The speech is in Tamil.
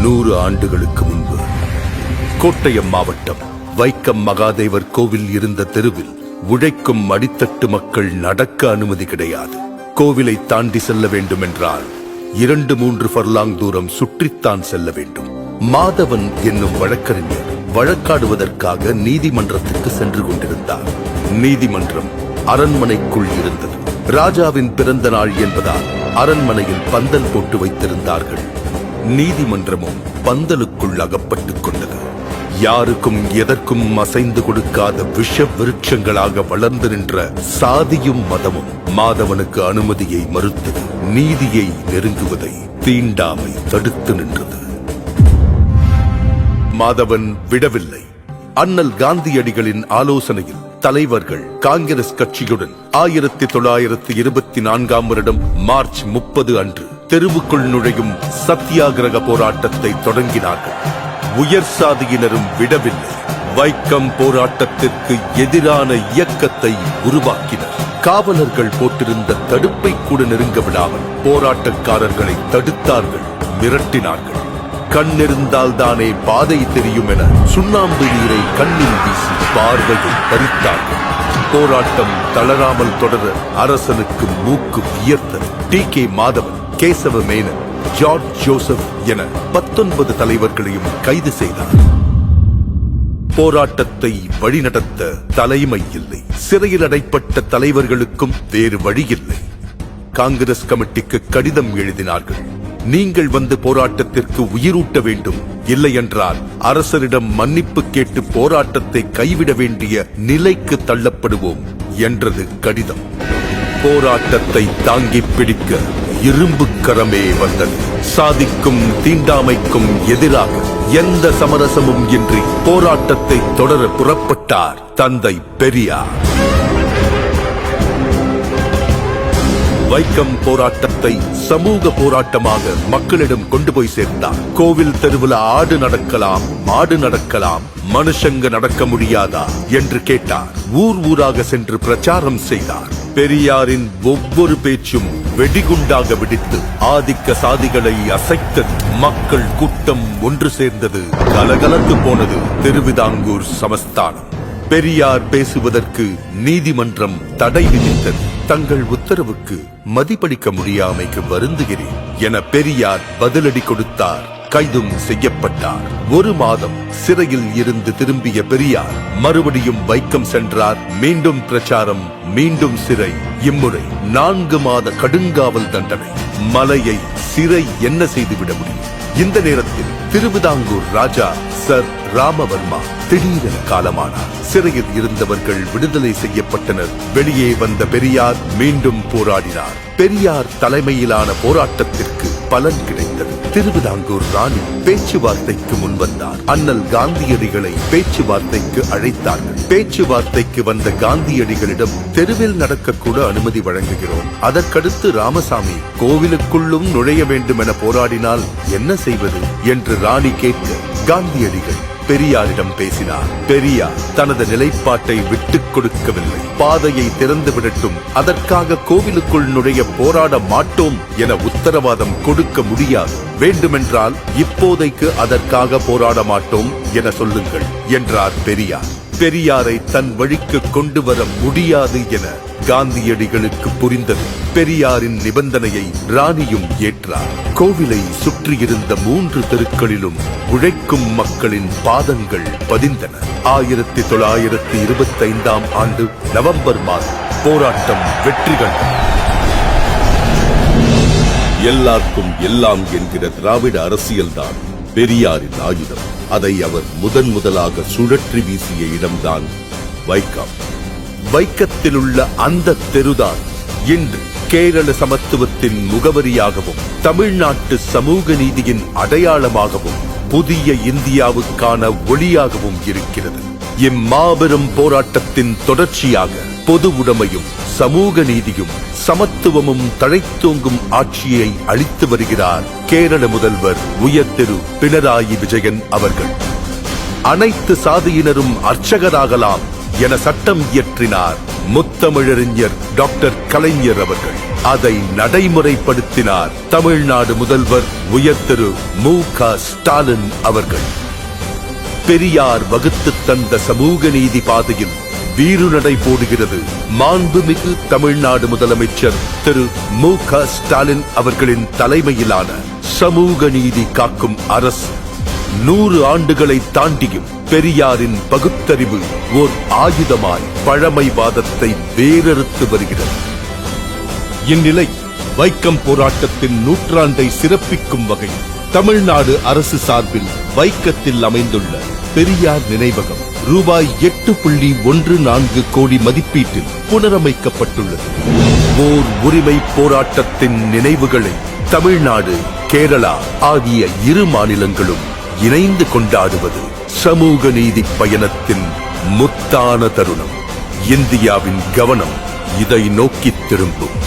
100 ஆண்டுகளுக்கு முன்பு கோட்டயம் மாவட்டம் வைக்கம் மகாதேவர் கோவில் இருந்த தெருவில் உழைக்கும் அடித்தட்டு மக்கள் நடக்க அனுமதி கிடையாது. கோவிலை தாண்டி செல்ல வேண்டும் என்றால் 2-3 ஃபர்லாங் தூரம் சுற்றித்தான் செல்ல வேண்டும். மாதவன் என்னும் வழக்கறிஞர் வழக்காடுவதற்காக நீதிமன்றத்துக்கு சென்று கொண்டிருந்தார். நீதிமன்றம் அரண்மனைக்குள் இருந்தது. ராஜாவின் பிறந்த நாள் என்பதால் அரண்மனையில் பந்தல் போட்டு வைத்திருந்தார்கள். நீதிமன்றமும் பந்தலுக்குள் அகப்பட்டுக் கொண்டது. யாருக்கும் எதற்கும் அசைந்து கொடுக்காத விஷ விருட்சங்களாக வளர்ந்து நின்ற சாதியும் மதமும் மாதவனுக்கு அனுமதியை மறுத்தது. நீதியை நெருங்குவதை தீண்டாமை தடுத்து நின்றது. மாதவன் விடவில்லை. அண்ணல் காந்தியடிகளின் ஆலோசனையில் தலைவர்கள் காங்கிரஸ் கட்சியுடன் 1924ஆம் வருடம் மார்ச் 30 அன்று தெருவுக்குள் நுழையும் சத்தியாகிரக போராட்டத்தை தொடங்கினார்கள். உயர் சாதியினரும் விடவில்லை. வைக்கம் போராட்டத்திற்கு எதிரான இயக்கத்தை உருவாக்கினர். காவலர்கள் போட்டிருந்த தடுப்பை கூட நெருங்க விடாமல் போராட்டக்காரர்களை தடுத்தார்கள், மிரட்டினார்கள். கண்ணிருந்தால் தானே பாதை தெரியும் என சுண்ணாம்பு நீரை கண்ணில் வீசி பார்வையை பறித்தார்கள். போராட்டம் தளராமல் தொடர அரசனுக்கு மூக்கு வியர்த்தது. டி.கே. மாதவன், கேசவ மேனன், ஜார்ஜ் ஜோசப் என 19 தலைவர்களையும் கைது செய்தார். போராட்டத்தை வழிநடத்த தலைமை இல்லை. சிறையில் அடைப்பட்ட தலைவர்களுக்கும் வேறு வழியில்லை. காங்கிரஸ் கமிட்டிக்கு கடிதம் எழுதினார்கள். நீங்கள் வந்து போராட்டத்திற்கு உயிரூட்ட வேண்டும், இல்லையென்றால் அரசரிடம் மன்னிப்பு கேட்டு போராட்டத்தை கைவிட வேண்டிய நிலைக்கு தள்ளப்படுவோம் என்றது கடிதம். போராட்டத்தை தாங்கி பிடிக்க இரும்பு கரமே வந்தது. சாதிக்கும் தீண்டாமைக்கும் எதிராக எந்த சமரசமும் இன்றி போராட்டத்தை தொடர புறப்பட்டார் தந்தை பெரியார். வைக்கம் போராட்டத்தை சமூக போராட்டமாக மக்களிடம் கொண்டு போய் சேர்த்தார். கோவில் தெருவில் ஆடு நடக்கலாம், மாடு நடக்கலாம், மனுஷங்க நடக்க முடியாதா என்று கேட்டார். ஊர் ஊராக சென்று பிரச்சாரம் செய்தார். பெரியாரின் ஒவ்வொரு பேச்சும் வெடிகுண்டாக வெடித்து ஆதிக்க சாதிகளை அசைத்தது. மக்கள் கூட்டம் ஒன்று சேர்ந்தது. கலகலத்து போனது திருவிதாங்கூர் சமஸ்தானம். பெரியார் பேசுவதற்கு நீதிமன்றம் தடை விதித்தது. தங்கள் உத்தரவுக்கு மதிப்பளிக்க முடியாமைக்கு வருந்துகிறேன் என பெரியார் பதிலடி கொடுத்தார். கைதும் செய்யப்பட்டார். 1 மாதம் சிறையில் இருந்து திரும்பிய பெரியார் மறுபடியும் வைக்கம் சென்றார். மீண்டும் பிரச்சாரம், மீண்டும் சிறை. இம்முறை 4 மாத கடுங்காவல் தண்டனை. மலையை சிறை என்ன செய்துவிட முடியும்? இந்த நேரத்தில் திருவிதாங்கூர் ராஜா சர் ராமவர்மா திடீரென காலமானார். சிறையில் இருந்தவர்கள் விடுதலை செய்யப்பட்டனர். வெளியே வந்த பெரியார் மீண்டும் போராடினார். பெரியார் தலைமையிலான போராட்டத்திற்கு பலன் கிடைத்தது. திருவிதாங்கூர் ராணி பேச்சுவார்த்தைக்கு முன்வந்தார். அண்ணல் காந்தியடிகளை பேச்சுவார்த்தைக்கு அழைத்தார்கள். பேச்சுவார்த்தைக்கு வந்த காந்தியடிகளிடம் தெருவில் நடக்கக்கூட அனுமதி வழங்குகிறோம், அதற்கடுத்து ராமசாமி கோவிலுக்குள்ளும் நுழைய வேண்டும் என போராடினால் என்ன செய்வது என்று ராணி கேட்க காந்தியடிகள் பெரியாரிடம் பேசினார். பெரியார் தனது நிலைப்பாட்டை விட்டுக் கொடுக்கவில்லை. பாதையை திறந்து விடட்டும், அதற்காக கோவிலுக்குள் நுழைய போராட மாட்டோம் என உத்தரவாதம் கொடுக்க முடியாது. வேண்டுமென்றால் இப்போதைக்கு அதற்காக போராட மாட்டோம் என சொல்லுங்கள் என்றார் பெரியார். பெரியாரை தன் வழிக்கு கொண்டு வர முடியாது என காந்தியடிகளுக்கு புரிந்தது. பெரியாரின் நிபந்தனையை ராணியும் ஏற்றார். கோவிலை சுற்றியிருந்த 3 தெருக்களிலும் உழைக்கும் மக்களின் பாதங்கள் பதிந்தன. 1925ஆம் ஆண்டு நவம்பர் மாதம் போராட்டம் வெற்றி கண்டது. எல்லாருக்கும் எல்லாம் என்கிற திராவிட அரசியல்தான் பெரியாரின் ஆயுதம். அதை அவர் முதலாக சுழற்றி வீசிய இடம்தான் வைக்கம். வைக்கத்தில் உள்ள அந்த தெருதான் இன்று கேரள சமத்துவத்தின் முகவரியாகவும் தமிழ்நாட்டு சமூக நீதியின் அடையாளமாகவும் புதிய இந்தியாவுக்கான ஒளியாகவும் இருக்கிறது. இம்மாபெரும் போராட்டத்தின் தொடர்ச்சியாக பொது உடைமையும் சமூக நீதியும் சமத்துவமும் தழைத்தோங்கும் ஆட்சியை அளித்து வருகிறார் கேரள முதல்வர் உயர் திரு பினராயி விஜயன் அவர்கள். அனைத்து சாதியினரும் அர்ச்சகராகலாம், என சட்டம் இயற்றினார் முத்தமிழறிஞர் டாக்டர் கலைஞர் அவர்கள். அதை நடைமுறைப்படுத்தினார் தமிழ்நாடு முதல்வர் உயர் திரு மு.க. ஸ்டாலின் அவர்கள். பெரியார் வகுத்துத் தந்த சமூக நீதி பாதையில் வீறுநடை போடுகிறது மாண்புமிகு தமிழ்நாடு முதலமைச்சர் திரு மு.க. ஸ்டாலின் அவர்களின் தலைமையிலான சமூக நீதி காக்கும் அரசு. 100 ஆண்டுகளை தாண்டியும் பெரியாரின் பகுத்தறிவு ஓர் ஆயுதமாய் பழமைவாதத்தை வேரறுத்து வருகிறது. இந்நிலை வைக்கம் போராட்டத்தின் நூற்றாண்டை சிறப்பிக்கும் வகையில் தமிழ்நாடு அரசு சார்பில் வைக்கத்தில் அமைந்துள்ள பெரியார் நினைவகம் ரூபாய் 8.14 கோடி மதிப்பீட்டில் புனரமைக்கப்பட்டுள்ளது. ஓர் உரிமை போராட்டத்தின் நினைவுகளை தமிழ்நாடு, கேரளா ஆகிய 2 மாநிலங்களும் இணைந்து கொண்டாடுவது சமூக நீதி பயணத்தின் முத்தான தருணம். இந்தியாவின் கவனம் இதை நோக்கி திரும்பும்.